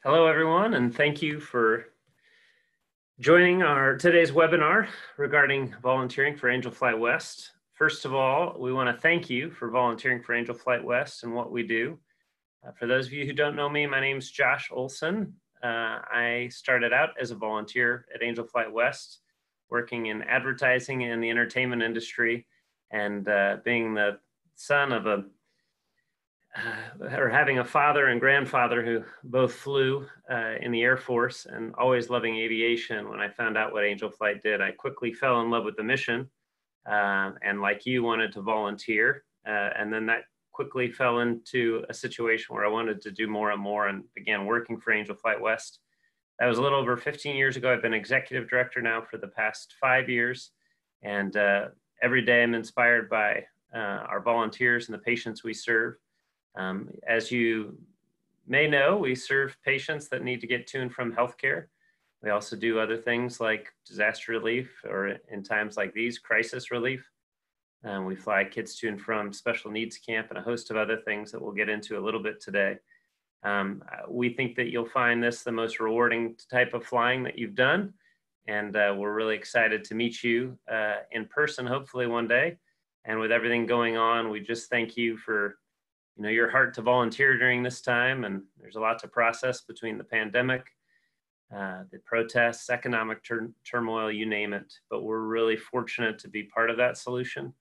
Hello, everyone, and thank you for joining our today's webinar regarding volunteering for Angel Flight West. First of all, we want to thank you for volunteering for Angel Flight West and what we do. For those of you who don't know me, my name's Josh Olson. I started out as a volunteer at Angel Flight West, working in advertising and the entertainment industry, and being the son of having a father and grandfather who both flew in the Air Force and always loving aviation. When I found out what Angel Flight did, I quickly fell in love with the mission, and like you, wanted to volunteer. And then that quickly fell into a situation where I wanted to do more and more, and began working for Angel Flight West. That was a little over 15 years ago. I've been executive director now for the past 5 years, and every day I'm inspired by our volunteers and the patients we serve. As you may know, we serve patients that need to get to and from healthcare. We also do other things like disaster relief, or in times like these, crisis relief. We fly kids to and from special needs camp and a host of other things that we'll get into a little bit today. We think that you'll find this the most rewarding type of flying that you've done. And we're really excited to meet you in person, hopefully one day. And with everything going on, we just thank you for your heart to volunteer during this time. And there's a lot to process between the pandemic, the protests, economic turmoil, you name it. But we're really fortunate to be part of that solution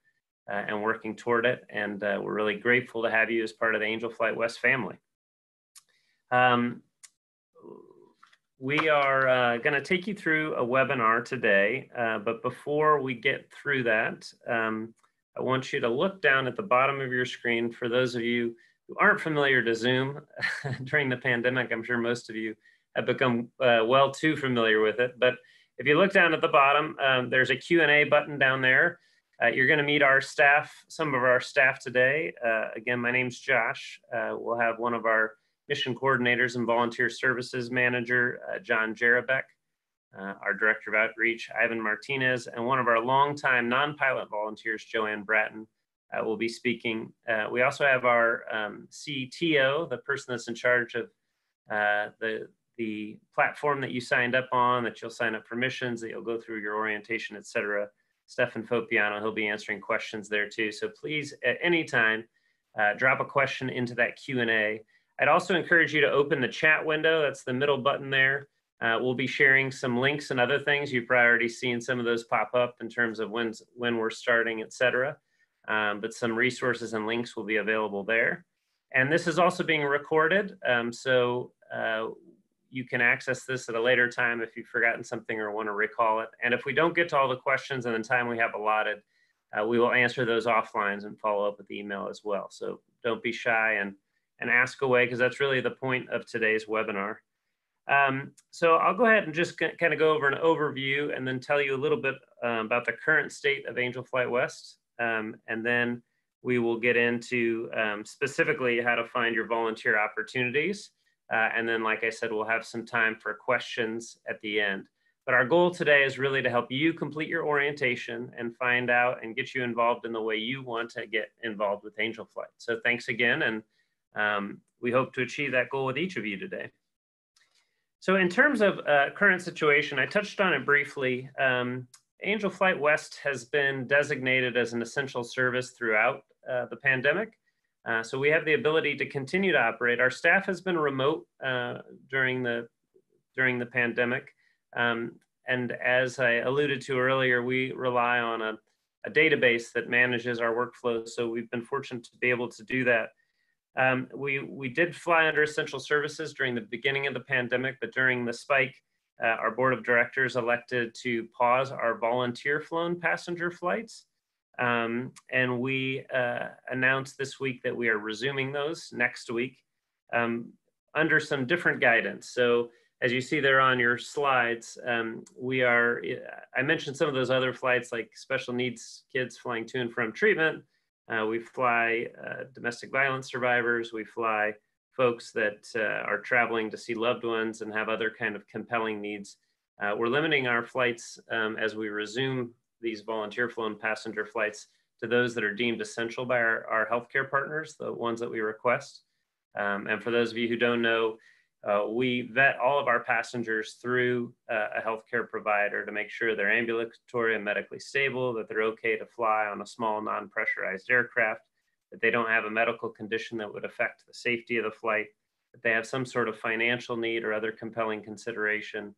and working toward it. And we're really grateful to have you as part of the Angel Flight West family. We are going to take you through a webinar today. But before we get through that, I want you to look down at the bottom of your screen. For those of you who aren't familiar to Zoom during the pandemic, I'm sure most of you have become well too familiar with it. But if you look down at the bottom, there's a Q&A button down there. You're going to meet our staff, some of our staff today. Again, my name's Josh. We'll have one of our mission coordinators and volunteer services manager, John Jarabek. Our Director of Outreach, Ivan Martinez, and one of our longtime non-pilot volunteers, Joanne Bratton, will be speaking. We also have our CTO, the person that's in charge of the platform that you signed up on, that you'll sign up for missions, that you'll go through your orientation, etc. Stefan Fopiano, he'll be answering questions there too. So please, at any time, drop a question into that Q&A. I'd also encourage you to open the chat window. That's the middle button there. We'll be sharing some links and other things. You've probably already seen some of those pop up in terms of when we're starting, etc. But some resources and links will be available there. And this is also being recorded, so you can access this at a later time if you've forgotten something or want to recall it. And if we don't get to all the questions in the time we have allotted, we will answer those offline and follow up with email as well. So don't be shy and ask away, because that's really the point of today's webinar. So I'll go ahead and just kind of go over an overview and then tell you a little bit about the current state of Angel Flight West. And then we will get into specifically how to find your volunteer opportunities. And then, like I said, we'll have some time for questions at the end. But our goal today is really to help you complete your orientation and find out and get you involved in the way you want to get involved with Angel Flight. So thanks again. And we hope to achieve that goal with each of you today. So in terms of current situation, I touched on it briefly. Angel Flight West has been designated as an essential service throughout the pandemic. So we have the ability to continue to operate. Our staff has been remote during the pandemic. And as I alluded to earlier, we rely on a database that manages our workflow. So we've been fortunate to be able to do that. We did fly under essential services during the beginning of the pandemic, but during the spike, our board of directors elected to pause our volunteer flown passenger flights. And we announced this week that we are resuming those next week under some different guidance. So as you see there on your slides, I mentioned some of those other flights like special needs kids flying to and from treatment. We fly domestic violence survivors. We fly folks that are traveling to see loved ones and have other kind of compelling needs. We're limiting our flights as we resume these volunteer flown passenger flights to those that are deemed essential by our healthcare partners, the ones that we request. And for those of you who don't know, We vet all of our passengers through a healthcare provider to make sure they're ambulatory and medically stable, that they're okay to fly on a small non-pressurized aircraft, that they don't have a medical condition that would affect the safety of the flight, that they have some sort of financial need or other compelling consideration,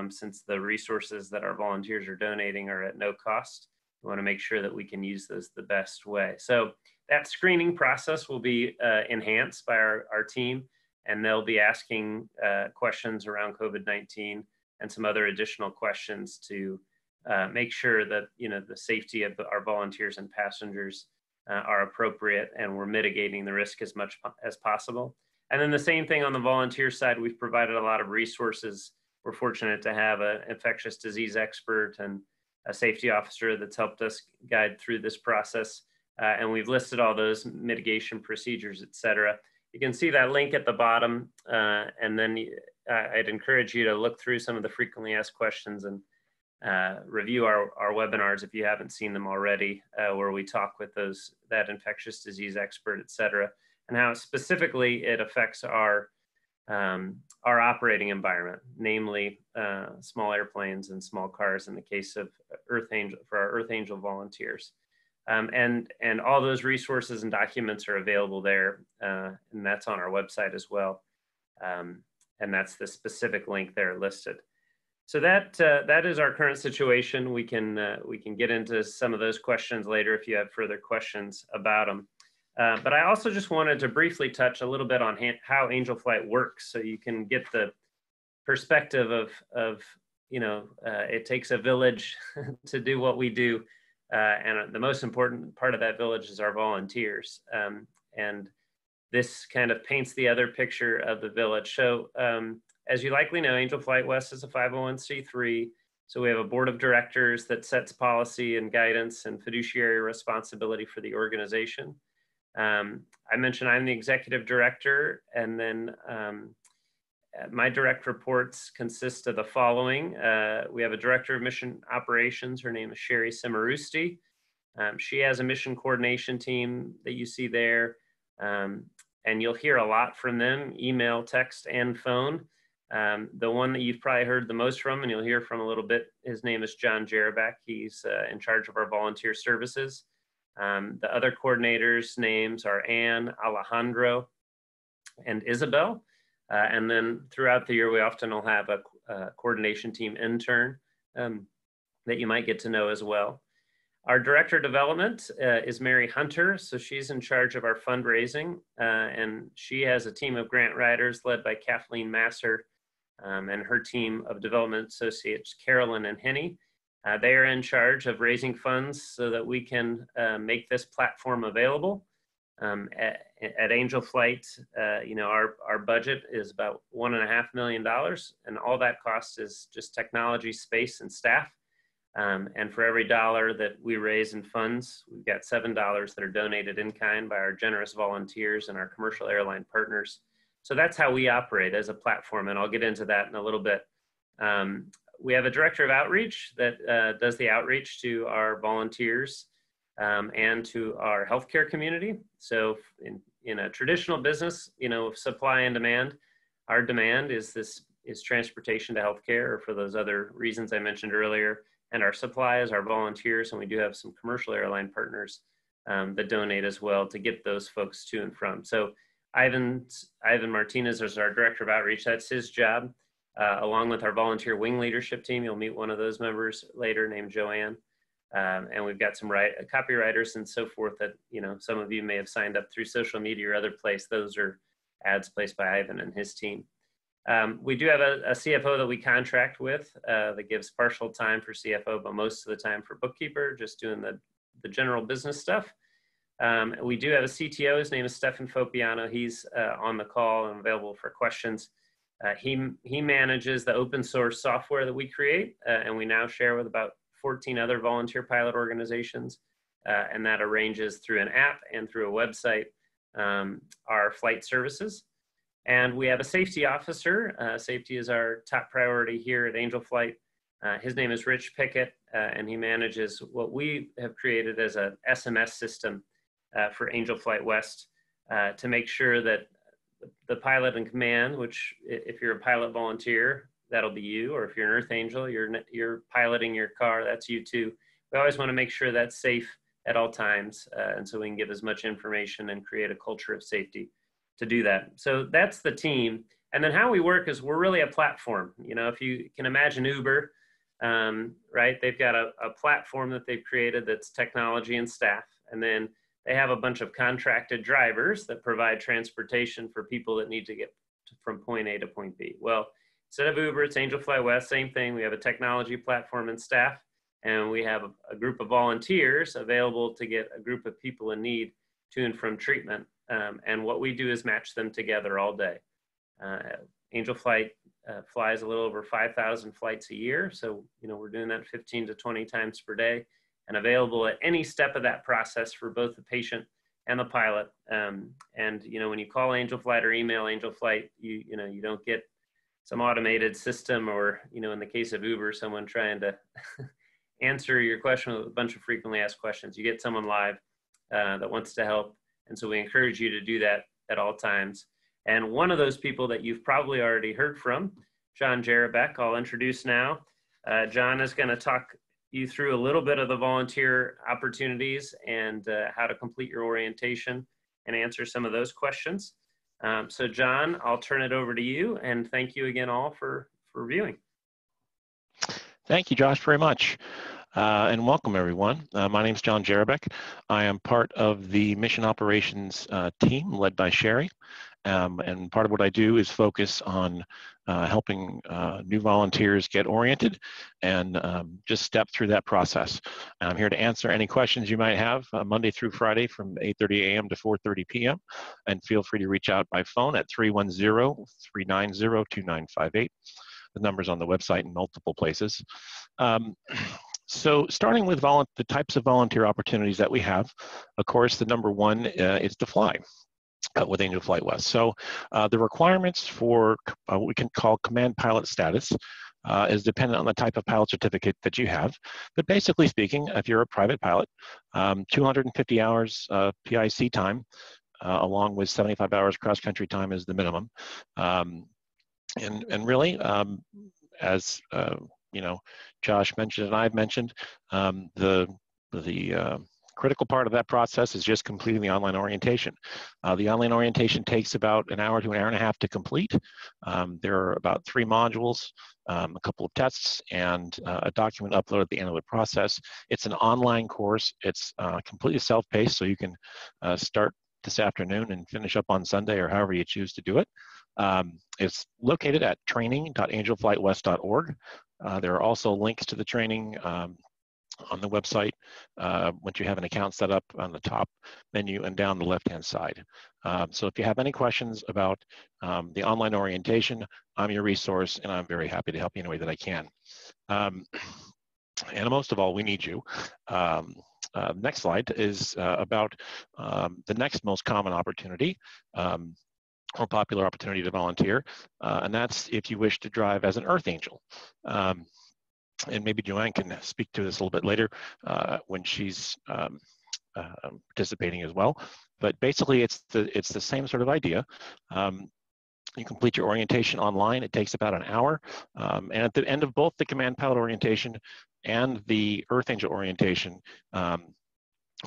since the resources that our volunteers are donating are at no cost. We want to make sure that we can use those the best way. So that screening process will be enhanced by our team, and they'll be asking questions around COVID-19 and some other additional questions to make sure that the safety of our volunteers and passengers are appropriate, and we're mitigating the risk as much as possible. And then the same thing on the volunteer side, we've provided a lot of resources. We're fortunate to have an infectious disease expert and a safety officer that's helped us guide through this process. And we've listed all those mitigation procedures, et cetera. You can see that link at the bottom. And then I'd encourage you to look through some of the frequently asked questions and review our webinars if you haven't seen them already, where we talk with that infectious disease expert, et cetera, and how specifically it affects our operating environment, namely small airplanes and small cars in the case of for our Earth Angel volunteers. And all those resources and documents are available there, and that's on our website as well. And that's the specific link there listed. So that is our current situation. We can get into some of those questions later if you have further questions about them. But I also just wanted to briefly touch a little bit on how Angel Flight works, so you can get the perspective of it takes a village to do what we do, and the most important part of that village is our volunteers. And this kind of paints the other picture of the village. So as you likely know, Angel Flight West is a 501c3. So we have a board of directors that sets policy and guidance and fiduciary responsibility for the organization. I mentioned I'm the executive director, and then my direct reports consist of the following. We have a director of mission operations. Her name is Sherry Simarusti. She has a mission coordination team that you see there, and you'll hear a lot from them: email, text, and phone. The one that you've probably heard the most from, and you'll hear from a little bit, his name is John Jerabak. He's in charge of our volunteer services. The other coordinators' names are Anne, Alejandro, and Isabel. And then throughout the year, we often will have a coordination team intern that you might get to know as well. Our director of development is Mary Hunter. So she's in charge of our fundraising, and she has a team of grant writers led by Kathleen Masser and her team of development associates, Carolyn and Henny. They are in charge of raising funds so that we can make this platform available. At Angel Flight, our budget is about $1.5 million, and all that cost is just technology, space, and staff. And for every dollar that we raise in funds, we've got $7 that are donated in kind by our generous volunteers and our commercial airline partners. So that's how we operate as a platform, and I'll get into that in a little bit. We have a director of outreach that does the outreach to our volunteers and to our healthcare community. So in a traditional business, supply and demand, our demand is transportation to healthcare, or for those other reasons I mentioned earlier. And our supply is our volunteers, and we do have some commercial airline partners that donate as well to get those folks to and from. So Ivan Martinez is our director of outreach. That's his job. Along with our volunteer wing leadership team. You'll meet one of those members later named Joanne. And we've got some copywriters and so forth that, some of you may have signed up through social media or other place. Those are ads placed by Ivan and his team. We do have a CFO that we contract with that gives partial time for CFO, but most of the time for bookkeeper, just doing the general business stuff. We do have a CTO. His name is Stefan Fopiano. He's on the call and available for questions. He manages the open source software that we create, and we now share with about 14 other volunteer pilot organizations, and that arranges through an app and through a website our flight services. And we have a safety officer. Safety is our top priority here at Angel Flight. His name is Rich Pickett, and he manages what we have created as a SMS system for Angel Flight West to make sure that the pilot in command, which if you're a pilot volunteer, that'll be you, or if you're an Earth Angel, you're piloting your car, that's you too. We always want to make sure that's safe at all times, and so we can give as much information and create a culture of safety to do that. So that's the team. And then how we work is we're really a platform. You know, if you can imagine Uber, right? They've got a platform that they've created that's technology and staff. And then they have a bunch of contracted drivers that provide transportation for people that need to get from point A to point B. Well, instead of Uber, it's Angel Fly West, same thing. We have a technology platform and staff, and we have a group of volunteers available to get a group of people in need to and from treatment. And what we do is match them together all day. Angel Flight flies a little over 5,000 flights a year. So, you know, we're doing that 15 to 20 times per day and available at any step of that process for both the patient and the pilot. And, you know, when you call Angel Flight or email Angel Flight, you know, you don't get some automated system or, you know, in the case of Uber, someone trying to answer your question with a bunch of frequently asked questions. You get someone live that wants to help. And so we encourage you to do that at all times. And one of those people that you've probably already heard from, John Jarabek, I'll introduce now. John is going to talk you through a little bit of the volunteer opportunities and how to complete your orientation and answer some of those questions. So John, I'll turn it over to you, and thank you again all for viewing. Thank you, Josh, very much. And welcome, everyone. My name is John Jarabek. I am part of the mission operations team led by Sherry. And part of what I do is focus on helping new volunteers get oriented and just step through that process. And I'm here to answer any questions you might have Monday through Friday from 8:30 a.m. to 4:30 p.m. And feel free to reach out by phone at 310-390-2958. The number's on the website in multiple places. So starting with the types of volunteer opportunities that we have, of course, the number one is to fly with Angel Flight West. So the requirements for what we can call command pilot status is dependent on the type of pilot certificate that you have. But basically speaking, if you're a private pilot, 250 hours PIC time, along with 75 hours cross-country time is the minimum. And really, as you know, Josh mentioned and I've mentioned, the critical part of that process is just completing the online orientation. The online orientation takes about an hour to an hour and a half to complete. There are about 3 modules, a couple of tests, and a document upload at the end of the process. It's an online course. It's completely self-paced, so you can start this afternoon and finish up on Sunday or however you choose to do it. It's located at training.angelflightwest.org. There are also links to the training on the website once you have an account set up on the top menu and down the left-hand side. So if you have any questions about the online orientation, I'm your resource, and I'm very happy to help you in a way that I can. And most of all, we need you. Next slide is about the next most common opportunity or popular opportunity to volunteer, and that's if you wish to drive as an Earth Angel. And maybe Joanne can speak to this a little bit later when she's participating as well. But basically, it's the same sort of idea. You complete your orientation online. It takes about an hour. And at the end of both the command pilot orientation and the Earth Angel orientation,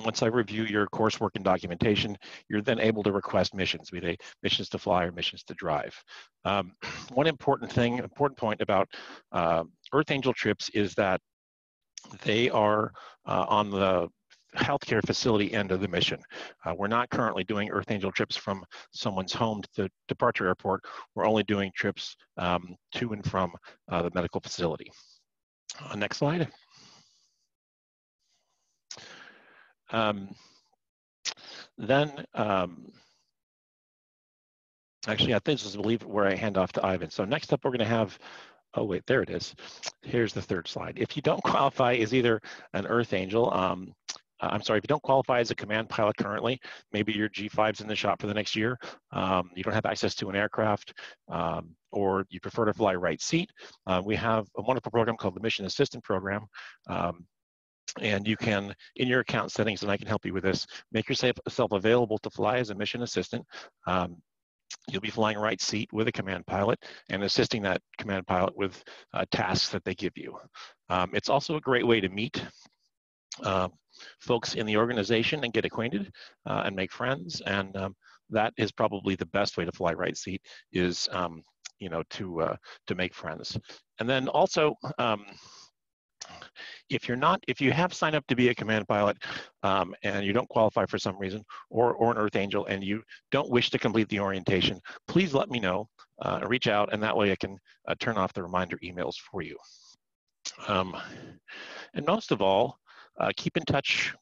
once I review your coursework and documentation, you're then able to request missions, be they missions to fly or missions to drive. One important point about Earth Angel trips is that they are on the healthcare facility end of the mission. We're not currently doing Earth Angel trips from someone's home to the departure airport. We're only doing trips to and from the medical facility. Next slide. Actually, I think this is where I hand off to Ivan. So next up, we're going to have, oh wait, there it is. Here's the third slide. If you don't qualify as either an Earth Angel, I'm sorry, if you don't qualify as a command pilot currently, maybe your G5's in the shop for the next year, you don't have access to an aircraft, or you prefer to fly right seat, we have a wonderful program called the Mission Assistant Program. And you can, in your account settings, and I can help you with this, make yourself available to fly as a mission assistant. You'll be flying right seat with a command pilot and assisting that command pilot with tasks that they give you. It's also a great way to meet folks in the organization and get acquainted and make friends. And that is probably the best way to fly right seat is, to make friends. And then also, if you have signed up to be a command pilot and you don't qualify for some reason, or an Earth Angel, and you don't wish to complete the orientation, please let me know, reach out, and that way I can turn off the reminder emails for you. And most of all, keep in touch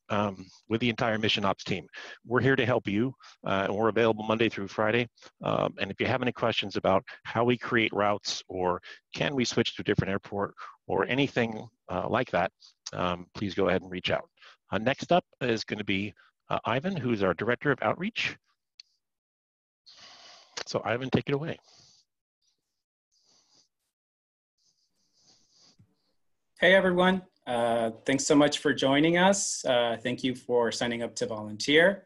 with the entire Mission Ops team. We're here to help you, and we're available Monday through Friday. And if you have any questions about how we create routes, or can we switch to a different airport, or anything like that, please go ahead and reach out. Next up is going to be Ivan, who's our Director of Outreach. So Ivan, take it away. Hey everyone, thanks so much for joining us. Thank you for signing up to volunteer,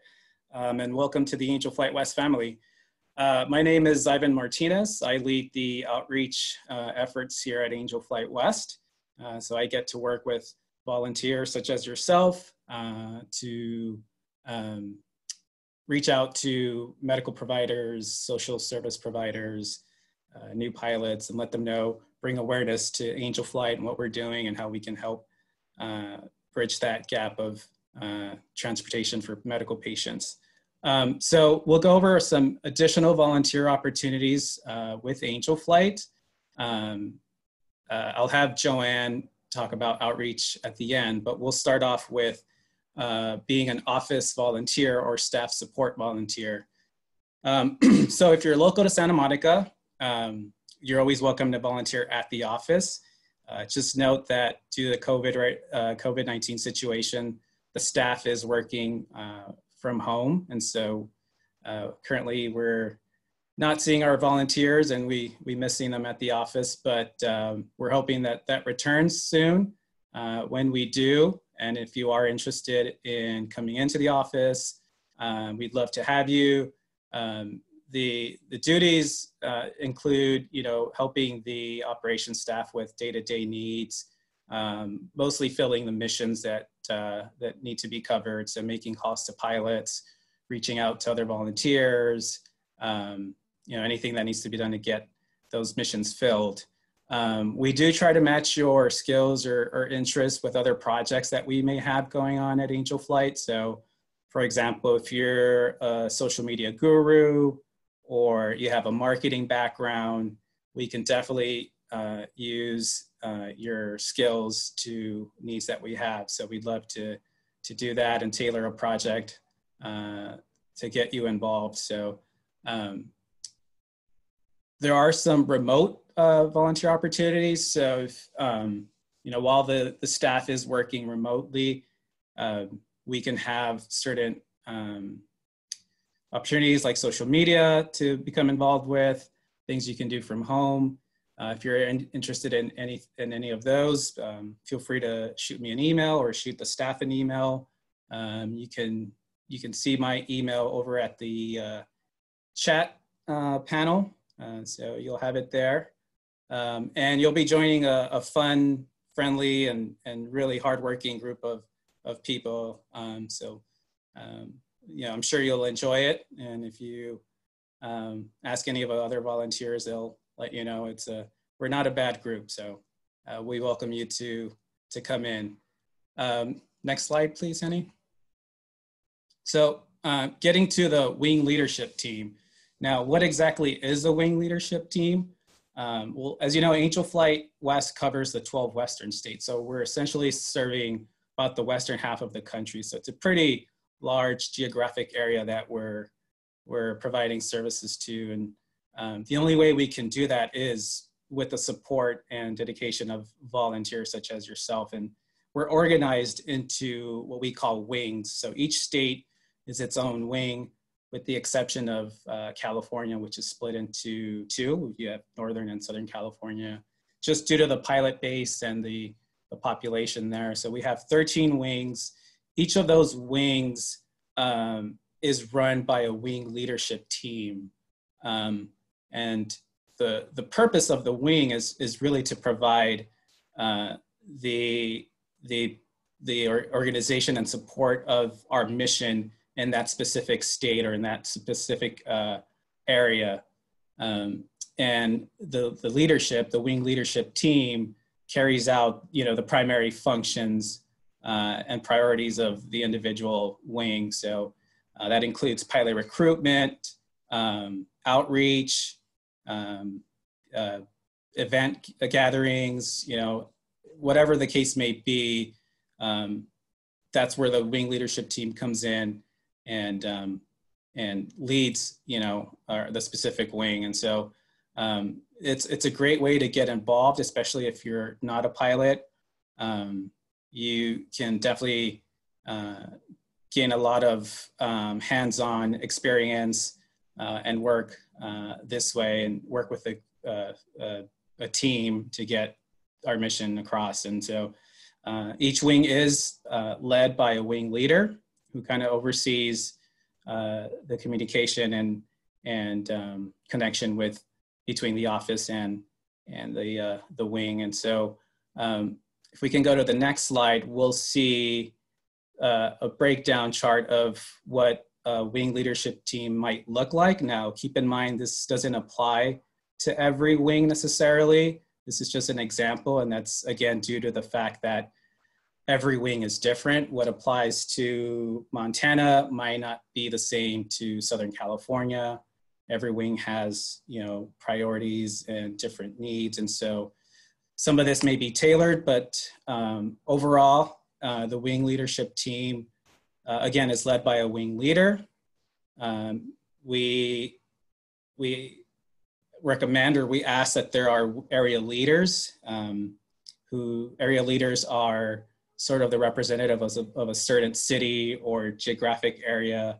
and welcome to the Angel Flight West family. My name is Ivan Martinez. I lead the outreach efforts here at Angel Flight West. So I get to work with volunteers such as yourself to reach out to medical providers, social service providers, new pilots, and let them know, bring awareness to Angel Flight and what we're doing and how we can help bridge that gap of transportation for medical patients. So we'll go over some additional volunteer opportunities with Angel Flight. I'll have Joanne talk about outreach at the end, but we'll start off with being an office volunteer or staff support volunteer. So if you're local to Santa Monica, you're always welcome to volunteer at the office. Just note that due to the COVID-19 situation, the staff is working from home. And so currently we're not seeing our volunteers, and we miss seeing them at the office, but we're hoping that that returns soon. When we do, and if you are interested in coming into the office, we'd love to have you. The duties include, helping the operations staff with day-to-day needs, mostly filling the missions that need to be covered. So making calls to pilots, reaching out to other volunteers, anything that needs to be done to get those missions filled. We do try to match your skills or interests with other projects that we may have going on at Angel Flight. So for example, if you're a social media guru, or you have a marketing background, we can definitely use your skills to needs that we have. So we'd love to do that and tailor a project to get you involved. So there are some remote volunteer opportunities. So if, while the staff is working remotely, we can have certain opportunities like social media to become involved with, things you can do from home. If you're interested in any of those, feel free to shoot me an email or shoot the staff an email. You can see my email over at the chat panel, so you'll have it there. And you'll be joining a fun, friendly, and really hardworking group of people. I'm sure you'll enjoy it. And if you ask any of the other volunteers, they'll let you know we're not a bad group. So we welcome you to come in. Next slide, please, Henny. So getting to the wing leadership team. Now, what exactly is a wing leadership team? Well, as you know, Angel Flight West covers the 12 Western states. So we're essentially serving about the western half of the country. So it's a pretty large geographic area that we're providing services to. And the only way we can do that is with the support and dedication of volunteers such as yourself. And we're organized into what we call wings. So each state is its own wing, with the exception of California, which is split into two. You have Northern and Southern California, just due to the pilot base and the population there. So we have 13 wings. Each of those wings is run by a wing leadership team. And the purpose of the wing is really to provide the organization and support of our mission in that specific state or in that specific area. And the leadership, the wing leadership team, carries out, the primary functions and priorities of the individual wing. So that includes pilot recruitment, outreach, event gatherings, whatever the case may be. That's where the wing leadership team comes in and leads, the specific wing. And so it's a great way to get involved, especially if you're not a pilot. You can definitely gain a lot of hands-on experience and work this way, and work with a team to get our mission across. And so each wing is led by a wing leader who kind of oversees the communication and connection between the office and the wing. And so if we can go to the next slide, we'll see a breakdown chart of what a wing leadership team might look like. Now, keep in mind, this doesn't apply to every wing necessarily. This is just an example, and that's, again, due to the fact that every wing is different. What applies to Montana might not be the same to Southern California. Every wing has, priorities and different needs. And so some of this may be tailored, but overall, the wing leadership team, again, is led by a wing leader. We recommend, or we ask, that there are area leaders area leaders are sort of the representative of a certain city or geographic area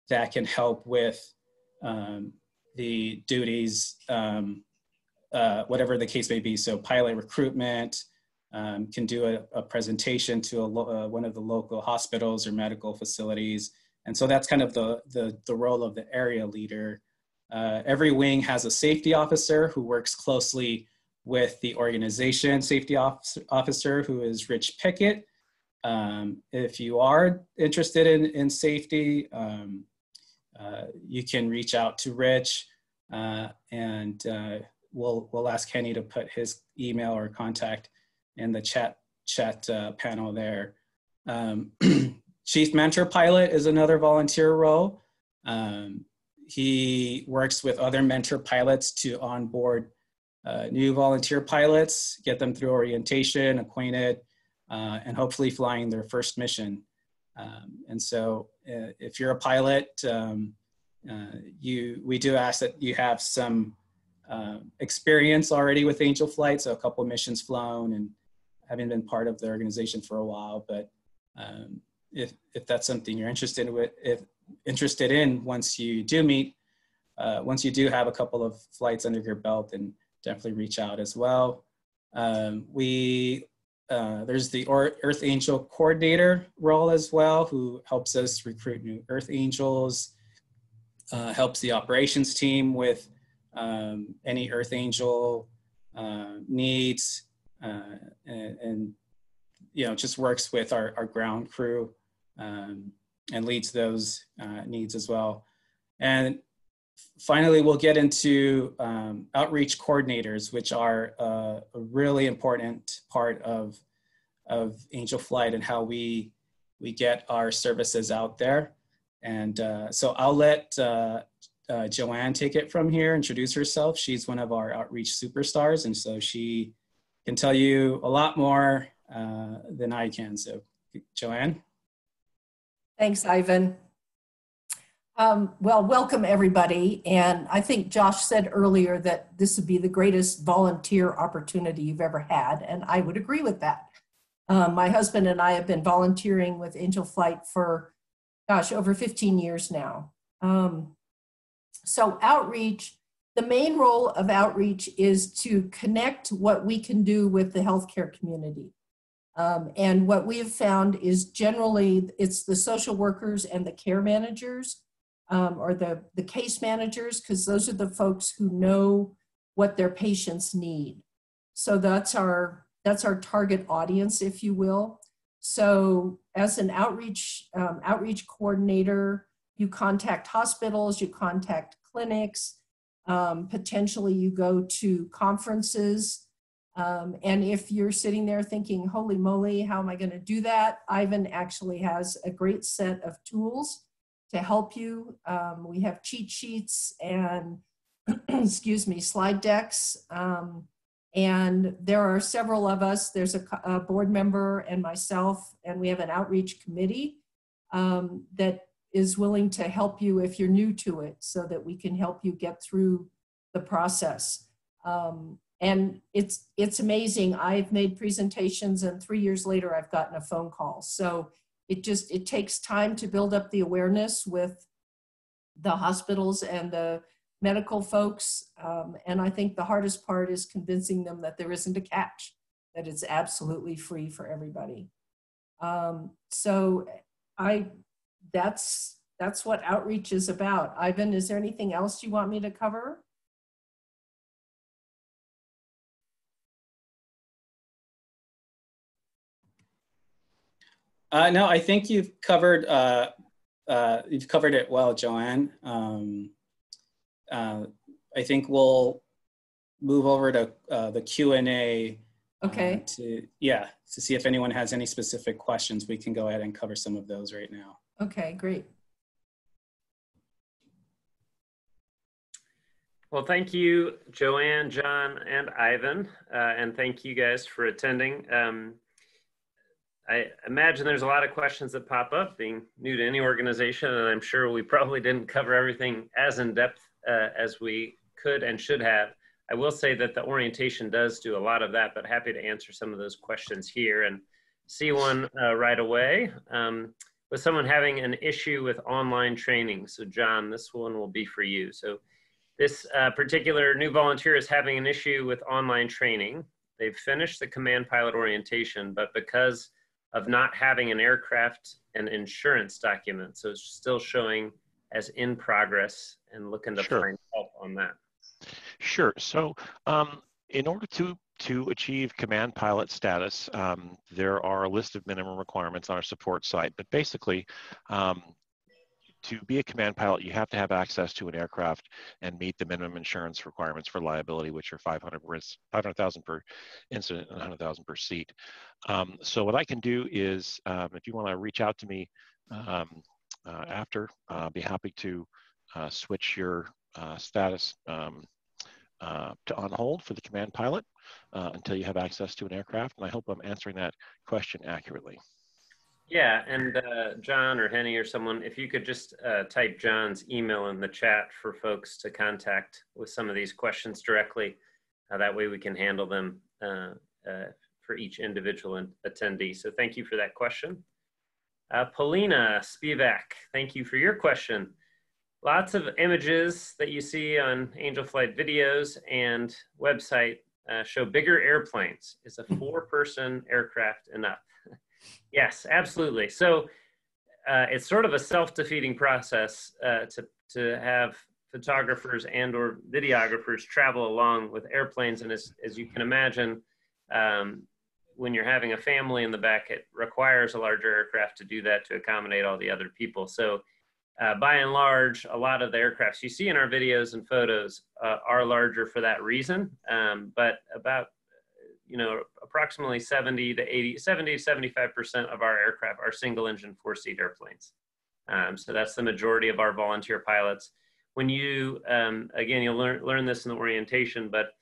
that can help with the duties, whatever the case may be. So pilot recruitment, can do a presentation to one of the local hospitals or medical facilities. And so that's kind of the role of the area leader. Every wing has a safety officer who works closely with the organization safety officer, who is Rich Pickett. If you are interested in safety, you can reach out to Rich, and we'll ask Kenny to put his email or contact in the chat panel there. Chief Mentor Pilot is another volunteer role. He works with other mentor pilots to onboard new volunteer pilots, get them through orientation, acquainted, and hopefully flying their first mission. And so if you're a pilot, we do ask that you have some experience already with Angel Flight, so a couple missions flown and having been part of the organization for a while. But if that's something you're interested in, once you do have a couple of flights under your belt, then definitely reach out as well. There's the Earth Angel coordinator role as well, who helps us recruit new Earth Angels, helps the operations team with any Earth Angel needs, and just works with our ground crew and leads those needs as well. And finally, we'll get into outreach coordinators, which are a really important part of Angel Flight and how we get our services out there. And so I'll let Joanne take it from here, introduce herself. She's one of our outreach superstars, and so she can tell you a lot more than I can. So Joanne. Thanks, Ivan. Well, welcome everybody. And I think Josh said earlier that this would be the greatest volunteer opportunity you've ever had. And I would agree with that. My husband and I have been volunteering with Angel Flight for, over 15 years now. So outreach, the main role of outreach is to connect what we can do with the healthcare community. And what we have found is generally it's the social workers and the care managers or the case managers, because those are the folks who know what their patients need. So that's our target audience, if you will. So as an outreach coordinator, you contact hospitals, you contact clinics, potentially you go to conferences. And if you're sitting there thinking, holy moly, how am I going to do that? Ivan actually has a great set of tools to help you. We have cheat sheets and, excuse me, slide decks. And there are several of us. There's a board member and myself, and we have an outreach committee that is willing to help you if you're new to it, so that we can help you get through the process. And it's amazing. I've made presentations, and 3 years later, I've gotten a phone call. So it takes time to build up the awareness with the hospitals and the medical folks. And I think the hardest part is convincing them that there isn't a catch, that it's absolutely free for everybody. So that's what outreach is about. Ivan, is there anything else you want me to cover? No, I think you've covered it well, Joanne. I think we'll move over to the Q&A. Okay. To see if anyone has any specific questions. We can go ahead and cover some of those right now. Okay, great. Well, thank you, Joanne, John, and Ivan, and thank you guys for attending. I imagine there's a lot of questions that pop up being new to any organization, and I'm sure we probably didn't cover everything as in depth as we could and should have. I will say that the orientation does do a lot of that, but happy to answer some of those questions here. And see one right away. With someone having an issue with online training. So John, this one will be for you. So this particular new volunteer is having an issue with online training. They've finished the command pilot orientation, but because of not having an aircraft and insurance document, so it's still showing as in progress, and looking to find help on that. Sure. So in order to achieve command pilot status, there are a list of minimum requirements on our support site, but basically to be a command pilot, you have to have access to an aircraft and meet the minimum insurance requirements for liability, which are $500,000 per incident and $100,000 per seat. So what I can do is, if you want to reach out to me after, I'll be happy to switch your status to on hold for the command pilot until you have access to an aircraft. And I hope I'm answering that question accurately. Yeah, and John or Henny or someone, if you could just type John's email in the chat for folks to contact with some of these questions directly. That way we can handle them for each individual attendee. So thank you for that question. Polina Spivak, thank you for your question. Lots of images that you see on Angel Flight videos and website show bigger airplanes. Is a 4-person aircraft enough? Yes, absolutely. So it's sort of a self-defeating process to have photographers and or videographers travel along with airplanes. And as you can imagine, when you're having a family in the back, it requires a larger aircraft to do that to accommodate all the other people. So by and large, a lot of the aircrafts you see in our videos and photos are larger for that reason. But about approximately 70 to 75% of our aircraft are single engine 4-seat airplanes. So that's the majority of our volunteer pilots. When you, again, you'll learn this in the orientation, but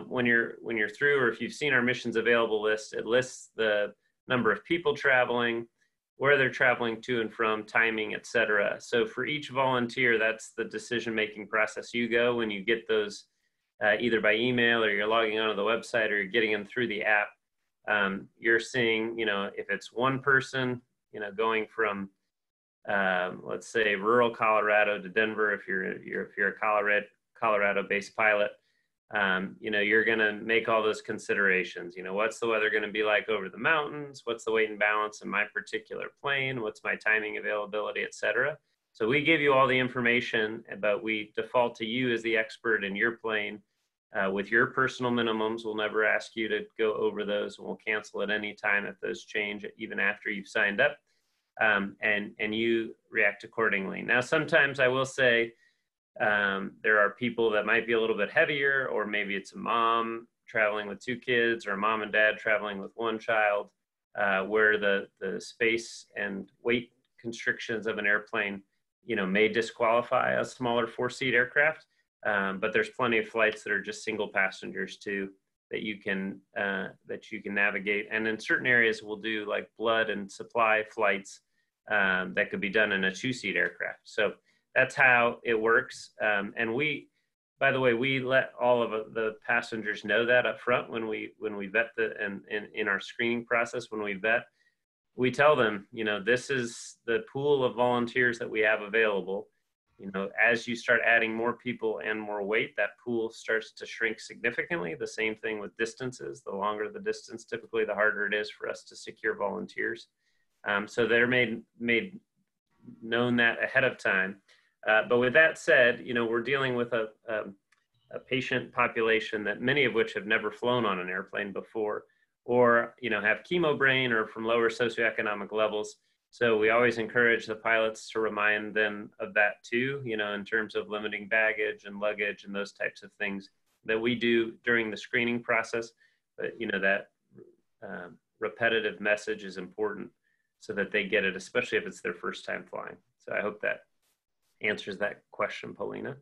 when you're through, or if you've seen our missions available list, it lists the number of people traveling, where they're traveling to and from, timing, etc. So for each volunteer, that's the decision-making process you go when you get those either by email or you're logging onto the website or you're getting them through the app. You're seeing, if it's one person, going from, let's say, rural Colorado to Denver, if you're a Colorado-based pilot, you're going to make all those considerations. What's the weather going to be like over the mountains? What's the weight and balance in my particular plane? What's my timing availability, et cetera? So we give you all the information, but we default to you as the expert in your plane with your personal minimums. We'll never ask you to go over those, and we'll cancel at any time if those change, even after you've signed up, and you react accordingly. Now, sometimes I will say there are people that might be a little bit heavier, or maybe it's a mom traveling with 2 kids, or a mom and dad traveling with 1 child, where the space and weight constrictions of an airplane, may disqualify a smaller 4-seat aircraft. But there's plenty of flights that are just single passengers too, that you can navigate. And in certain areas, we'll do like blood and supply flights that could be done in a 2-seat aircraft. So that's how it works. And by the way, we let all of the passengers know that up front when we vet in our screening process. When we vet, we tell them, this is the pool of volunteers that we have available. As you start adding more people and more weight, that pool starts to shrink significantly. The same thing with distances. The longer the distance, typically the harder it is for us to secure volunteers. So they're made known that ahead of time. But with that said, we're dealing with a patient population that many of which have never flown on an airplane before, or have chemo brain, or from lower socioeconomic levels. So we always encourage the pilots to remind them of that too, in terms of limiting baggage and luggage and those types of things that we do during the screening process. But that repetitive message is important so that they get it, especially if it's their first time flying. So I hope that answers that question, Paulina.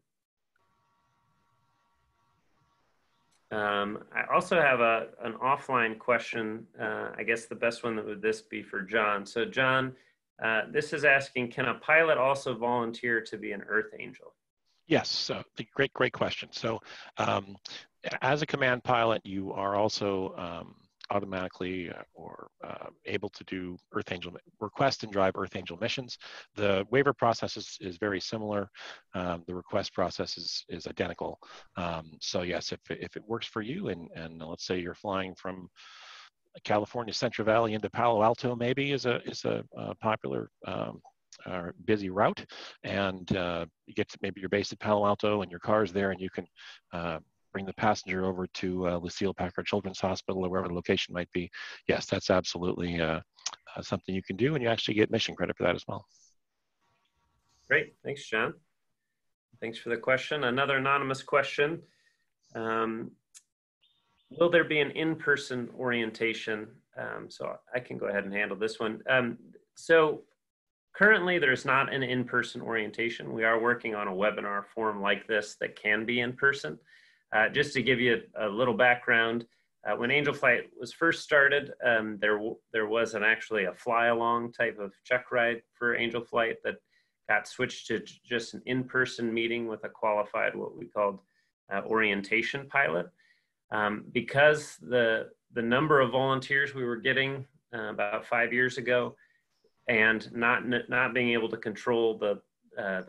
I also have an offline question. I guess the best one would this be for John. So John, this is asking, can a pilot also volunteer to be an Earth Angel? Yes, great question. So as a command pilot, you are also automatically able to do request and drive Earth Angel missions. The waiver process is very similar. The request process is identical. So yes, if it works for you, and let's say you're flying from California Central Valley into Palo Alto, maybe is a popular busy route, and you get to, maybe you're based at Palo Alto and your car's there, and you can bring the passenger over to Lucille Packard Children's Hospital or wherever the location might be. Yes, that's absolutely something you can do, and you actually get mission credit for that as well. Great, thanks, John. Thanks for the question. Another anonymous question. Will there be an in-person orientation? So I can go ahead and handle this one. So currently there's not an in-person orientation. We are working on a webinar form like this that can be in person. Just to give you a little background, when Angel Flight was first started, there was actually a fly-along type of check ride for Angel Flight that got switched to just an in-person meeting with a qualified, what we called orientation pilot. Because the number of volunteers we were getting about 5 years ago, and not being able to control the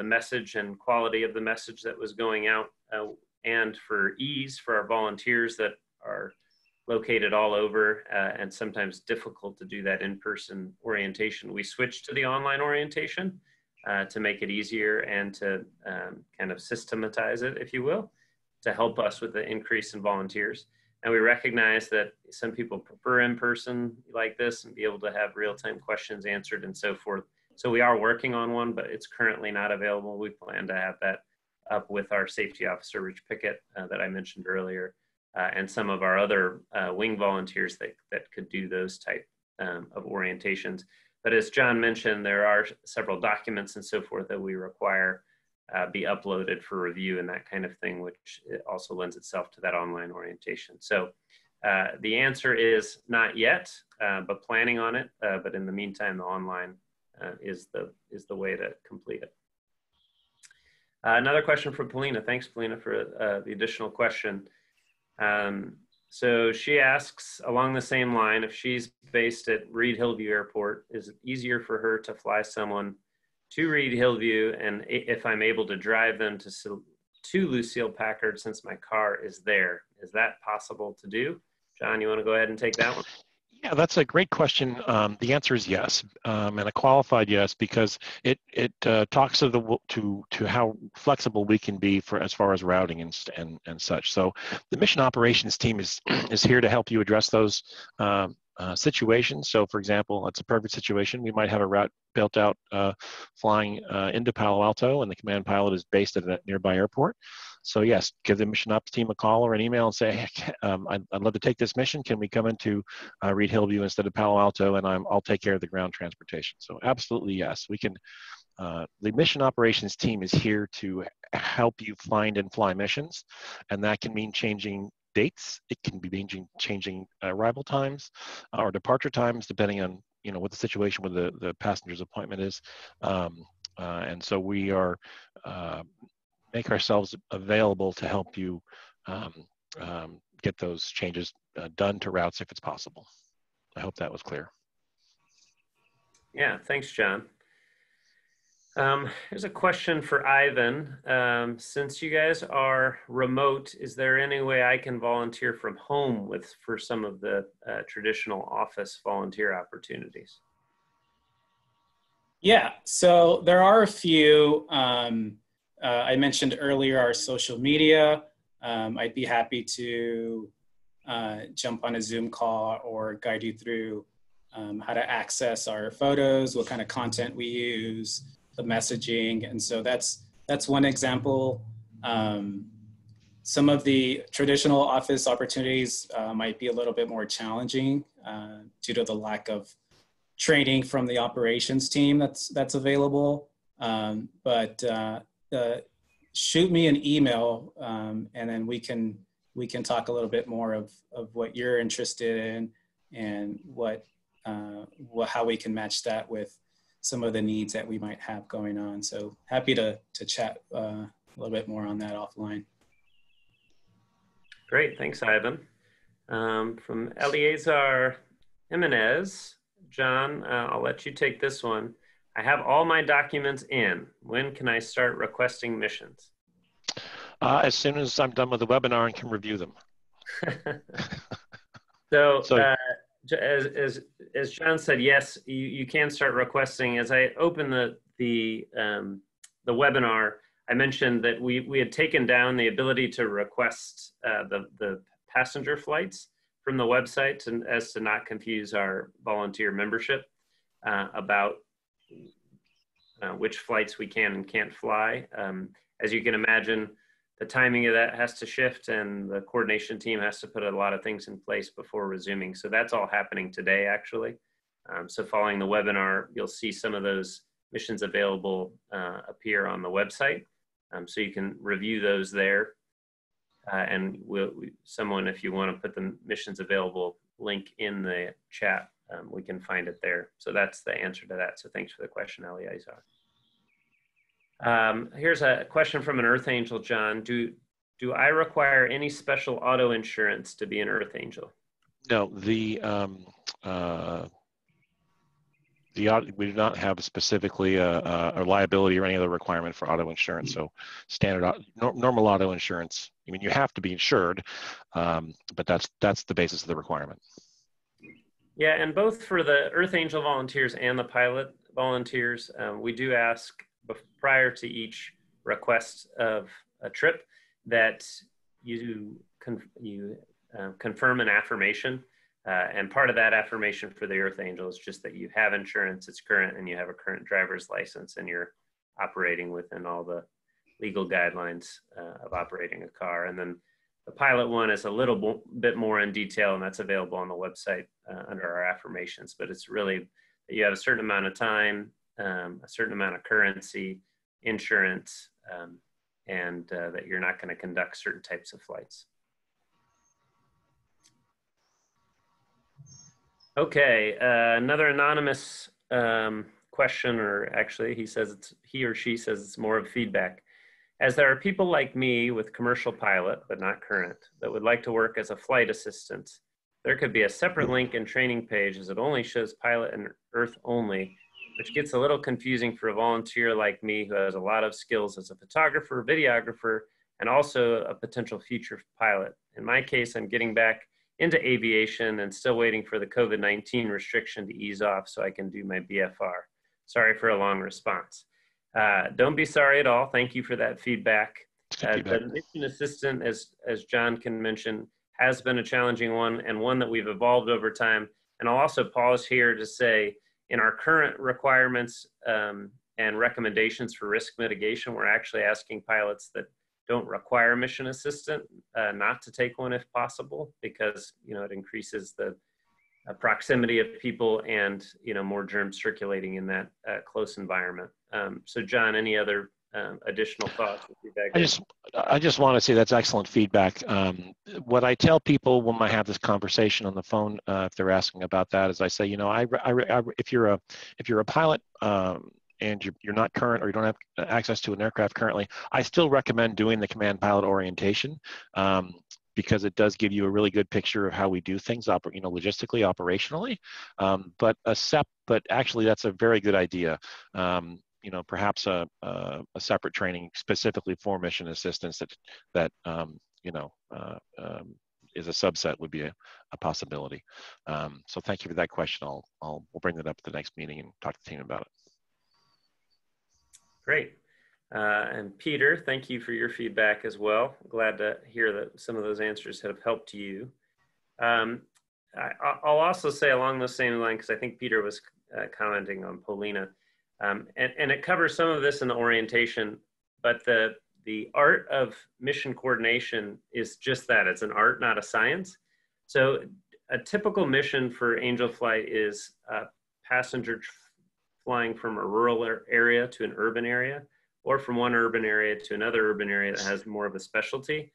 message and quality of the message that was going out, and for ease for our volunteers that are located all over, and sometimes difficult to do that in-person orientation, we switched to the online orientation to make it easier and to kind of systematize it, if you will, to help us with the increase in volunteers. And we recognize that some people prefer in-person like this and be able to have real-time questions answered and so forth. So we are working on one, but it's currently not available. We plan to have that up with our safety officer, Rich Pickett, that I mentioned earlier, and some of our other wing volunteers that could do those type of orientations. But as John mentioned, there are several documents and so forth that we require be uploaded for review and that kind of thing, which also lends itself to that online orientation. So the answer is not yet, but planning on it. But in the meantime, the online is the way to complete it. Another question from Paulina. Thanks, Paulina, for the additional question. So she asks, along the same line, if she's based at Reed Hillview Airport, is it easier for her to fly someone to Reed Hillview, and if I'm able to drive them to Lucille Packard since my car is there? Is that possible to do? John, you want to go ahead and take that one? Yeah, that's a great question. The answer is yes, and a qualified yes, because it talks to how flexible we can be for as far as routing and such. So the mission operations team is is here to help you address those situations. So, for example, it's a perfect situation. We might have a route built out flying into Palo Alto, and the command pilot is based at a nearby airport. So yes, give the mission ops team a call or an email and say, hey, I'd love to take this mission. Can we come into Reed Hillview instead of Palo Alto, and I'll take care of the ground transportation. So absolutely yes, we can. The mission operations team is here to help you find and fly missions, and that can mean changing dates. It can be changing arrival times or departure times, depending on what the situation with the passenger's appointment is. And so we are make ourselves available to help you get those changes done to routes if it's possible. I hope that was clear. Yeah, thanks, John. Here's a question for Ivan. Since you guys are remote, is there any way I can volunteer from home for some of the traditional office volunteer opportunities? Yeah, so there are a few. I mentioned earlier our social media. I'd be happy to jump on a Zoom call or guide you through how to access our photos, what kind of content we use, the messaging. And so that's one example. Some of the traditional office opportunities might be a little bit more challenging due to the lack of training from the operations team that's available. But shoot me an email, and then we can talk a little bit more of what you're interested in and how we can match that with some of the needs that we might have going on. So happy to chat a little bit more on that offline. Great, thanks, Ivan. From Eleazar Jimenez, John, I'll let you take this one. I have all my documents in. When can I start requesting missions? As soon as I'm done with the webinar and can review them. So as John said, yes, you can start requesting. As I open the webinar, I mentioned that we had taken down the ability to request the passenger flights from the website as to not confuse our volunteer membership about which flights we can and can't fly. As you can imagine, the timing of that has to shift, and the coordination team has to put a lot of things in place before resuming. So that's all happening today, actually. So following the webinar, you'll see some of those missions available appear on the website. So you can review those there. And someone, if you want to put the missions available link in the chat, we can find it there. So that's the answer to that. So thanks for the question, Eleazar. Here's a question from an Earth Angel, John. Do I require any special auto insurance to be an Earth Angel? No, we do not have specifically a liability or any other requirement for auto insurance. So standard normal auto insurance. I mean, you have to be insured, but that's the basis of the requirement. Yeah, and both for the Earth Angel volunteers and the pilot volunteers, we do ask prior to each request of a trip that you confirm an affirmation. And part of that affirmation for the Earth Angel is just that you have insurance, it's current, and you have a current driver's license, and you're operating within all the legal guidelines of operating a car. And then the pilot one is a little bit more in detail, and that's available on the website under our affirmations. But it's really that you have a certain amount of time, a certain amount of currency, insurance, and that you're not going to conduct certain types of flights. Okay, another anonymous question, or actually he or she says it's more of feedback. As there are people like me with commercial pilot, but not current, that would like to work as a flight assistant, there could be a separate link and training page as it only shows pilot and Earth only, which gets a little confusing for a volunteer like me who has a lot of skills as a photographer, videographer, and also a potential future pilot. In my case, I'm getting back into aviation and still waiting for the COVID-19 restriction to ease off so I can do my BFR. Sorry for a long response. Don't be sorry at all. Thank you for that feedback. The mission assistant, as John can mention, has been a challenging one and one that we've evolved over time. And I'll also pause here to say, in our current requirements and recommendations for risk mitigation, we're actually asking pilots that don't require a mission assistant not to take one if possible, because it increases the proximity of people and more germs circulating in that close environment. So John, any other additional thoughts? I just want to say that's excellent feedback. What I tell people when I have this conversation on the phone, if they're asking about that, is I say, if you're a pilot and you're not current or you don't have access to an aircraft currently, I still recommend doing the command pilot orientation. Because it does give you a really good picture of how we do things, logistically, operationally. But actually, that's a very good idea. Perhaps a separate training specifically for mission assistance that is a subset would be a possibility. So thank you for that question. We'll bring that up at the next meeting and talk to the team about it. Great. And Peter, thank you for your feedback as well. Glad to hear that some of those answers have helped you. I'll also say along those same lines, because I think Peter was commenting on Polina, and it covers some of this in the orientation, but the art of mission coordination is just that. It's an art, not a science. So a typical mission for Angel Flight is passenger flying from a rural area to an urban area, or from one urban area to another urban area that has more of a specialty.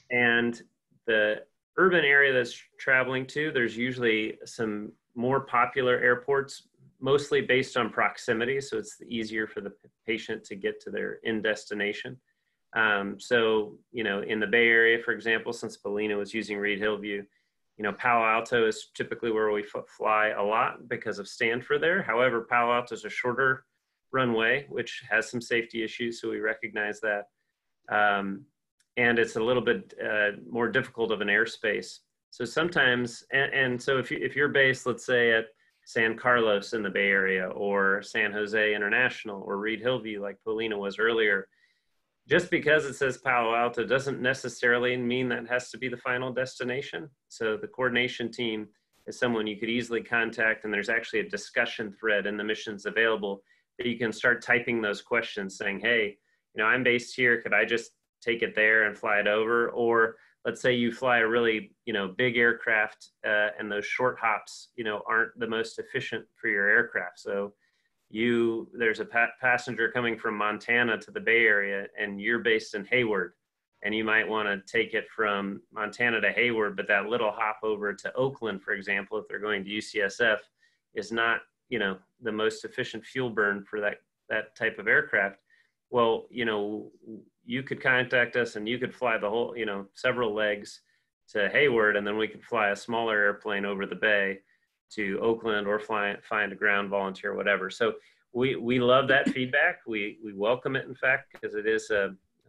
And the urban area that's traveling to, there's usually some more popular airports, mostly based on proximity, so it's easier for the patient to get to their end destination. So, in the Bay Area, for example, since Polina was using Reed Hillview, Palo Alto is typically where we fly a lot because of Stanford there. However, Palo Alto is a shorter runway, which has some safety issues, so we recognize that. And it's a little bit more difficult of an airspace. So sometimes, and so if you're based, let's say at San Carlos in the Bay Area, or San Jose International, or Reed Hillview like Polina was earlier, just because it says Palo Alto doesn't necessarily mean that has to be the final destination. So the coordination team is someone you could easily contact, and there's actually a discussion thread in the missions available that you can start typing those questions saying, hey, I'm based here, could I just take it there and fly it over? Or let's say you fly a really, big aircraft and those short hops, aren't the most efficient for your aircraft. So there's a passenger coming from Montana to the Bay Area and you're based in Hayward, and you might want to take it from Montana to Hayward, but that little hop over to Oakland, for example, if they're going to UCSF, is not, the most efficient fuel burn for that type of aircraft. Well, you could contact us and you could fly the whole, several legs to Hayward, and then we could fly a smaller airplane over the bay to Oakland, or find a ground volunteer, whatever. So we love that feedback. We welcome it, in fact, because it is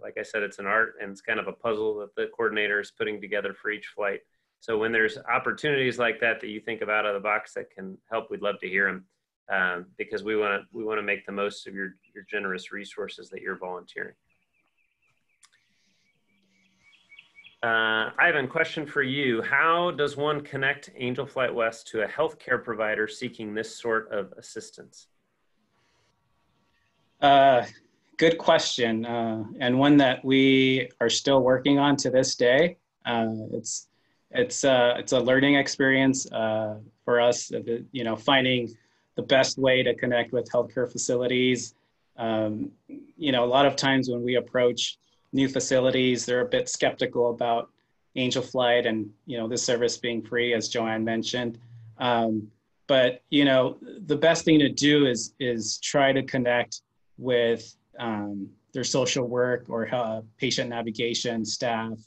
like I said, it's an art, and it's kind of a puzzle that the coordinator is putting together for each flight. So when there's opportunities like that you think of out of the box that can help, we'd love to hear them, because we want to make the most of your generous resources that you're volunteering. Ivan, question for you. How does one connect Angel Flight West to a healthcare provider seeking this sort of assistance? Good question, and one that we are still working on to this day. It's a learning experience for us, finding the best way to connect with healthcare facilities. A lot of times when we approach new facilities, they're a bit skeptical about Angel Flight and, this service being free, as Joanne mentioned. But, the best thing to do is try to connect with their social work or patient navigation staff.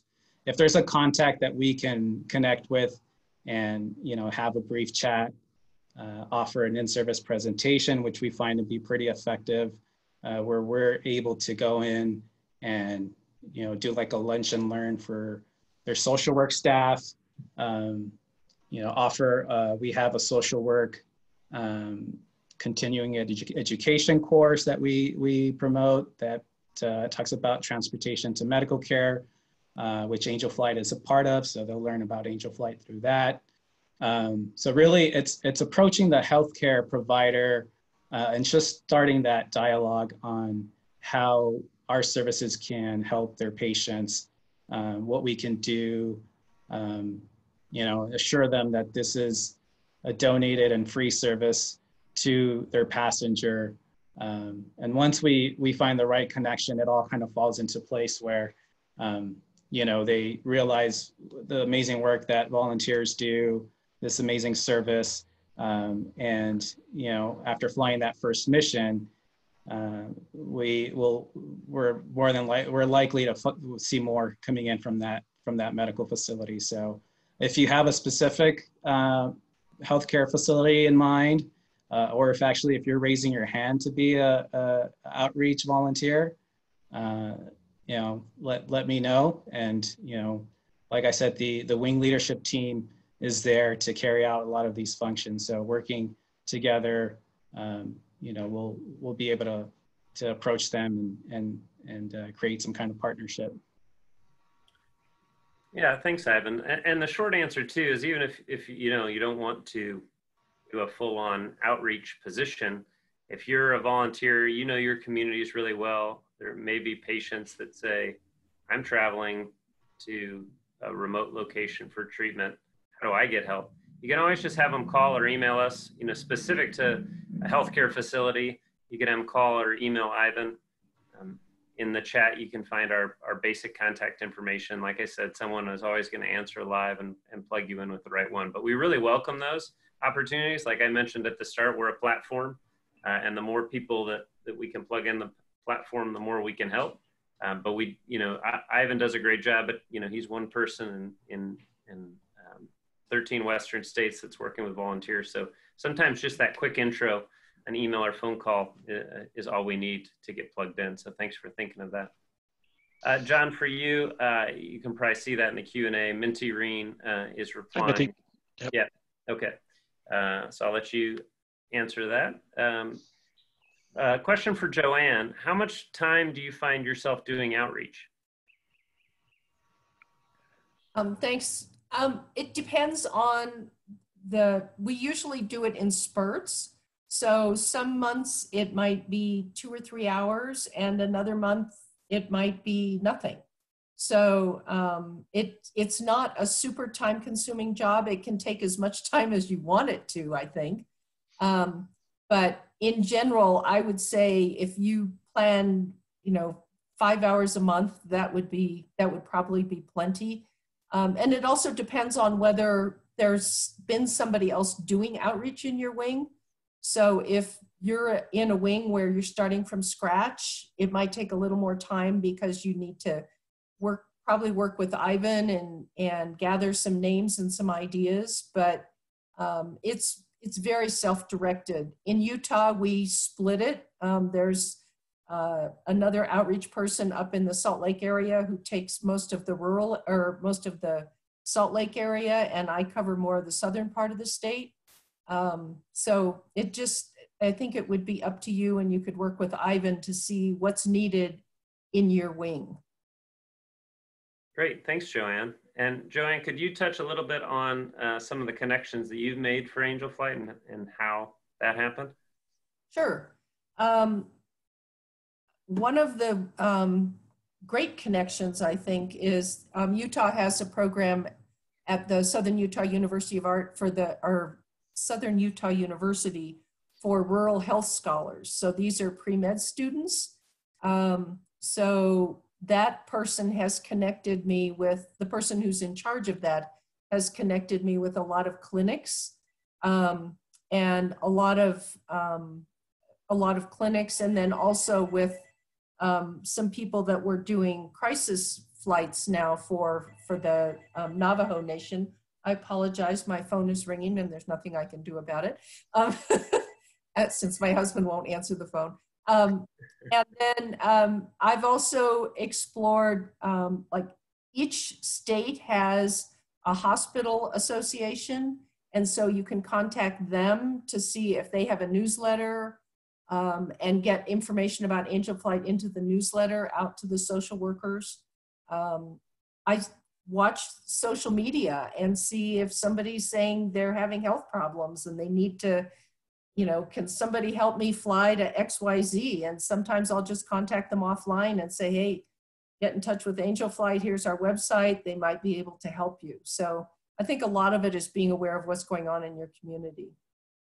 If there's a contact that we can connect with and, have a brief chat, offer an in-service presentation, which we find to be pretty effective, where we're able to go in and, do like a lunch and learn for their social work staff, offer, we have a social work continuing education course that we promote that talks about transportation to medical care, which Angel Flight is a part of. So they'll learn about Angel Flight through that. So really it's approaching the healthcare provider and just starting that dialogue on how our services can help their patients, what we can do, assure them that this is a donated and free service to their passenger. And once we find the right connection, it all kind of falls into place where, they realize the amazing work that volunteers do, this amazing service. And, after flying that first mission, we're likely to see more coming in from that medical facility. So if you have a specific healthcare facility in mind, or if you're raising your hand to be a outreach volunteer, let me know. And, like I said, the wing leadership team is there to carry out a lot of these functions. So working together, we'll be able to approach them and create some kind of partnership. Yeah, thanks, Ivan. And the short answer too is even if you don't want to do a full-on outreach position, if you're a volunteer, your communities really well. There may be patients that say, I'm traveling to a remote location for treatment. How do I get help? You can always just have them call or email us, specific to a healthcare facility. You can have them call or email Ivan. In the chat, you can find our basic contact information. Like I said, someone is always going to answer live and plug you in with the right one. But we really welcome those opportunities. Like I mentioned at the start, we're a platform. And the more people that we can plug in the platform, the more we can help. But Ivan does a great job, but he's one person in 13 Western states that's working with volunteers. So sometimes just that quick intro, an email or phone call is all we need to get plugged in. So thanks for thinking of that. John, for you, you can probably see that in the Q&A. Minty Reen is replying. Hi, Minty. Yep. Yeah, okay. So I'll let you answer that. Question for Joanne. How much time do you find yourself doing outreach? Thanks. It depends on we usually do it in spurts. So some months it might be 2 or 3 hours, and another month it might be nothing. So it's not a super time consuming job. It can take as much time as you want it to, I think. But in general, I would say if you plan, 5 hours a month, that would probably be plenty. And it also depends on whether there's been somebody else doing outreach in your wing. So if you're in a wing where you're starting from scratch, it might take a little more time because you need to probably work with Ivan and gather some names and some ideas. But it's very self-directed. In Utah, we split it. There's another outreach person up in the Salt Lake area who takes most of the Salt Lake area, and I cover more of the southern part of the state. So I think it would be up to you, and you could work with Ivan to see what's needed in your wing. Great, thanks, Joanne. And Joanne, could you touch a little bit on some of the connections that you've made for Angel Flight and how that happened? Sure. One of the great connections, I think, is Utah has a program at the Southern Utah University of Art or Southern Utah University for rural health scholars. So these are pre-med students. So that person has connected me with, the person who's in charge of that has connected me with a lot of clinics and a lot of clinics, and then also with some people that were doing crisis flights now for the Navajo Nation. I apologize, my phone is ringing and there's nothing I can do about it since my husband won't answer the phone. And then I've also explored, like each state has a hospital association. And so you can contact them to see if they have a newsletter and get information about Angel Flight into the newsletter out to the social workers. I watch social media and see if somebody's saying they're having health problems and they need to, you know, can somebody help me fly to XYZ? And sometimes I'll just contact them offline and say, hey, get in touch with Angel Flight. Here's our website. They might be able to help you. So I think a lot of it is being aware of what's going on in your community.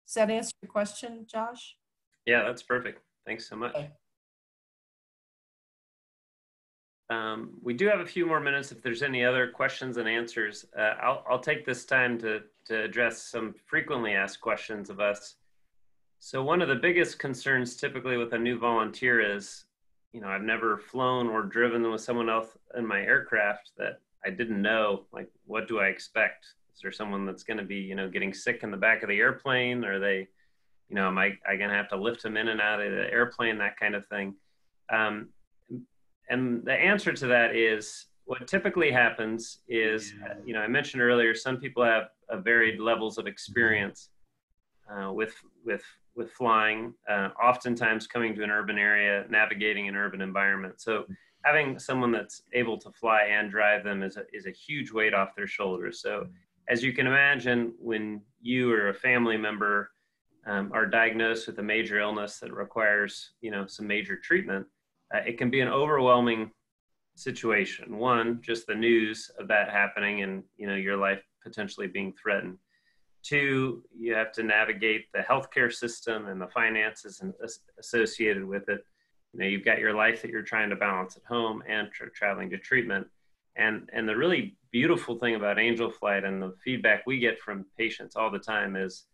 Does that answer your question, Josh? Yeah, that's perfect. Thanks so much. Okay. We do have a few more minutes if there's any other questions and answers. I'll take this time to address some frequently asked questions of us. So one of the biggest concerns typically with a new volunteer is, you know, I've never flown or driven with someone else in my aircraft that I didn't know, like, what do I expect? Is there someone that's going to be, you know, getting sick in the back of the airplane? Are they, you know, am I going to have to lift them in and out of the airplane, that kind of thing? And the answer to that is, what typically happens is, you know, I mentioned earlier, some people have varied levels of experience with flying, oftentimes coming to an urban area, navigating an urban environment. So having someone that's able to fly and drive them is a huge weight off their shoulders. So as you can imagine, when you or a family member are diagnosed with a major illness that requires, you know, some major treatment, it can be an overwhelming situation. One, just the news of that happening and, you know, your life potentially being threatened. Two, you have to navigate the healthcare system and the finances associated with it. You know, you've got your life that you're trying to balance at home and traveling to treatment. And the really beautiful thing about Angel Flight and the feedback we get from patients all the time is,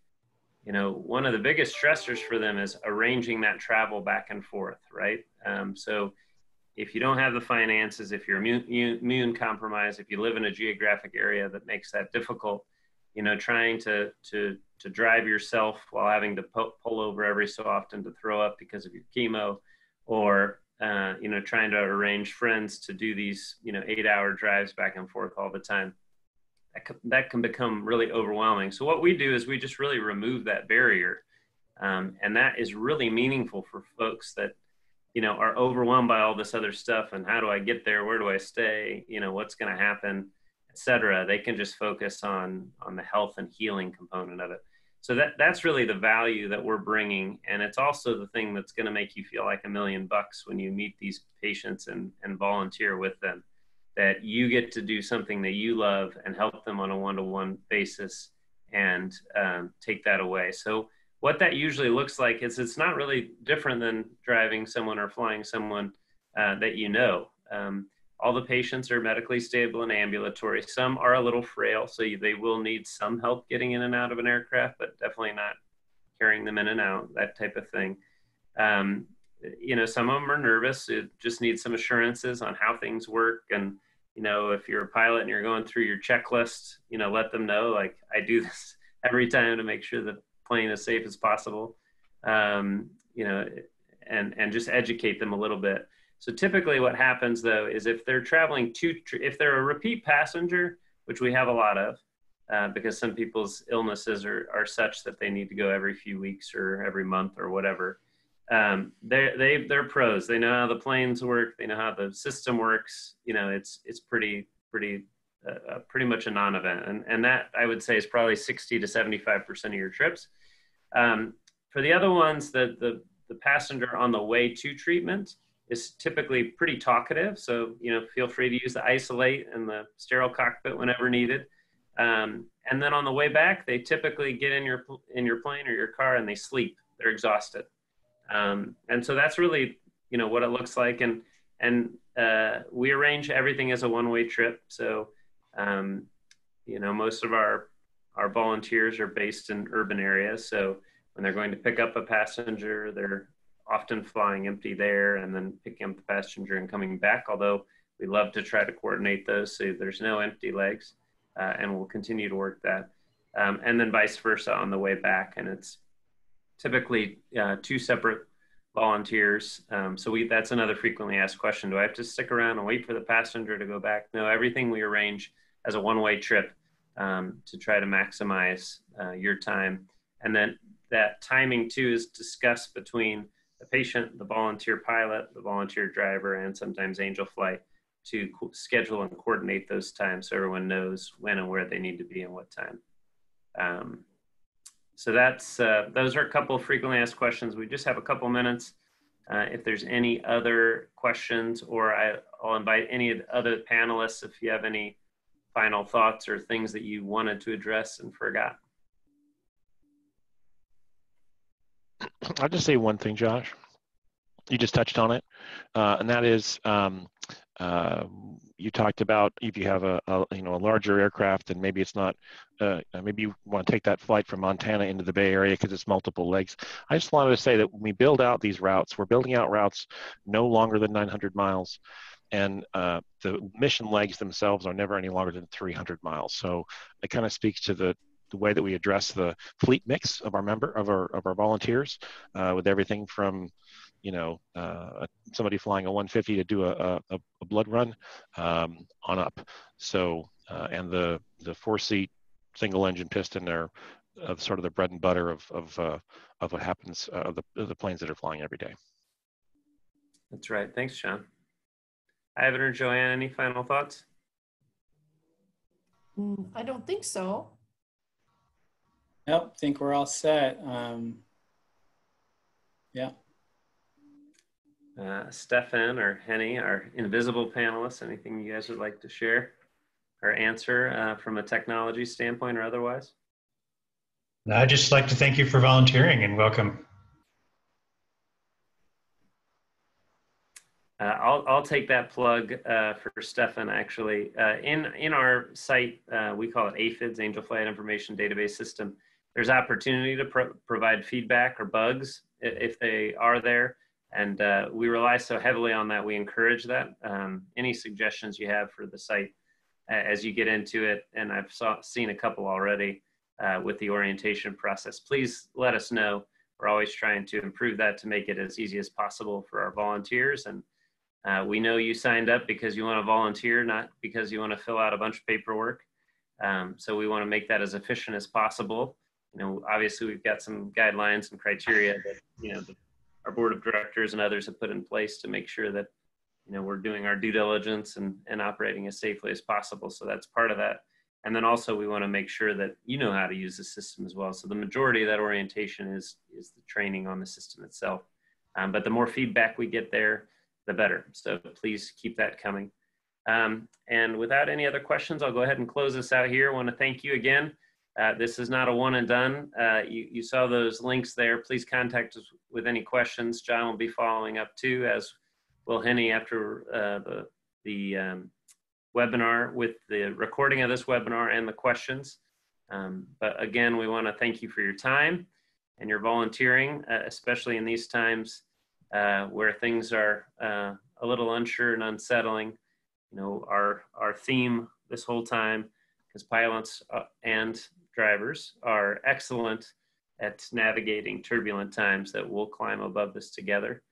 you know, one of the biggest stressors for them is arranging that travel back and forth, right? So if you don't have the finances, if you're immune compromised, if you live in a geographic area that makes that difficult, you know, trying to drive yourself while having to pull over every so often to throw up because of your chemo, or, you know, trying to arrange friends to do these, you know, 8-hour drives back and forth all the time, that can become really overwhelming. So what we do is we just really remove that barrier. And that is really meaningful for folks that, you know, are overwhelmed by all this other stuff. And how do I get there? Where do I stay? You know, what's going to happen, et cetera. They can just focus on the health and healing component of it. So that's really the value that we're bringing. And it's also the thing that's going to make you feel like $1 million when you meet these patients and volunteer with them, that you get to do something that you love and help them on a one-to-one basis and take that away. So what that usually looks like is it's not really different than driving someone or flying someone that you know. All the patients are medically stable and ambulatory. Some are a little frail, so they will need some help getting in and out of an aircraft, but definitely not carrying them in and out, that type of thing. You know, some of them are nervous. It just needs some assurances on how things work. And, you know, if you're a pilot and you're going through your checklist, you know, let them know, like, I do this every time to make sure the plane is safe as possible, you know, and just educate them a little bit. So typically what happens though, is if they're traveling if they're a repeat passenger, which we have a lot of, because some people's illnesses are such that they need to go every few weeks or every month or whatever. They're pros. They know how the planes work. They know how the system works. You know, it's pretty much a non-event. And that, I would say, is probably 60 to 75% of your trips. For the other ones, the passenger on the way to treatment is typically pretty talkative. So, you know, feel free to use the isolate and the sterile cockpit whenever needed. And then on the way back, they typically get in your plane or your car and they sleep. They're exhausted. And so that's really, you know, what it looks like. And we arrange everything as a one-way trip. So, you know, most of our volunteers are based in urban areas. So when they're going to pick up a passenger, they're often flying empty there and then picking up the passenger and coming back. Although we love to try to coordinate those so there's no empty legs, and we'll continue to work that. And then vice versa on the way back. And it's typically 2 separate volunteers. So that's another frequently asked question. Do I have to stick around and wait for the passenger to go back? No, everything we arrange as a one-way trip. to try to maximize your time. And then that timing too is discussed between the patient, the volunteer pilot, the volunteer driver, and sometimes Angel Flight to schedule and coordinate those times so everyone knows when and where they need to be and what time. So that's, those are a couple of frequently asked questions. We just have a couple minutes. If there's any other questions, or I'll invite any other panelists if you have any final thoughts or things that you wanted to address and forgot. I'll just say one thing, Josh. You just touched on it, and that is you talked about if you have a larger aircraft, and maybe it's not maybe you want to take that flight from Montana into the Bay Area because it's multiple legs. I just wanted to say that when we build out these routes, we're building out routes no longer than 900 miles. And the mission legs themselves are never any longer than 300 miles. So it kind of speaks to the way that we address the fleet mix of our volunteers, with everything from somebody flying a 150 to do a blood run on up. So and the 4-seat single engine piston are sort of the bread and butter of what happens of the planes that are flying every day. That's right. Thanks, John. Ivan or Joanne, any final thoughts? I don't think so. Nope, think we're all set. Yeah. Stefan or Henny, our invisible panelists, anything you guys would like to share or answer from a technology standpoint or otherwise? I'd just like to thank you for volunteering and welcome. I'll take that plug for Stefan, actually. In our site, we call it AFIDS, Angel Flight Information Database System. There's opportunity to provide feedback or bugs if they are there. And we rely so heavily on that, we encourage that. Any suggestions you have for the site as you get into it, and I've seen a couple already with the orientation process, please let us know. We're always trying to improve that to make it as easy as possible for our volunteers. And we know you signed up because you want to volunteer, not because you want to fill out a bunch of paperwork. So we want to make that as efficient as possible. Obviously we've got some guidelines and criteria that, our board of directors and others have put in place to make sure that, we're doing our due diligence and operating as safely as possible. So that's part of that. And then also we want to make sure that you know how to use the system as well. So the majority of that orientation is the training on the system itself. But the more feedback we get there, the better. So please keep that coming. And without any other questions, I'll go ahead and close this out here. I want to thank you again. This is not a one and done. You saw those links there. Please contact us with any questions. John will be following up too, as will Henny after the webinar with the recording of this webinar and the questions. But again, we want to thank you for your time and your volunteering, especially in these times where things are a little unsure and unsettling. Our theme this whole time, because pilots and drivers are excellent at navigating turbulent times, that we'll climb above this together.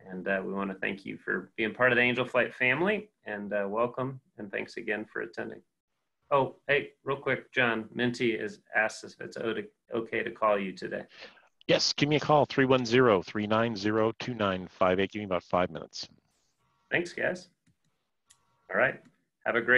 And we want to thank you for being part of the Angel Flight family, and welcome, and thanks again for attending. Oh, hey, real quick, John, Minty has asked if it's okay to call you today. Yes, give me a call, 310-390-2958. Give me about 5 minutes. Thanks, guys. All right, have a great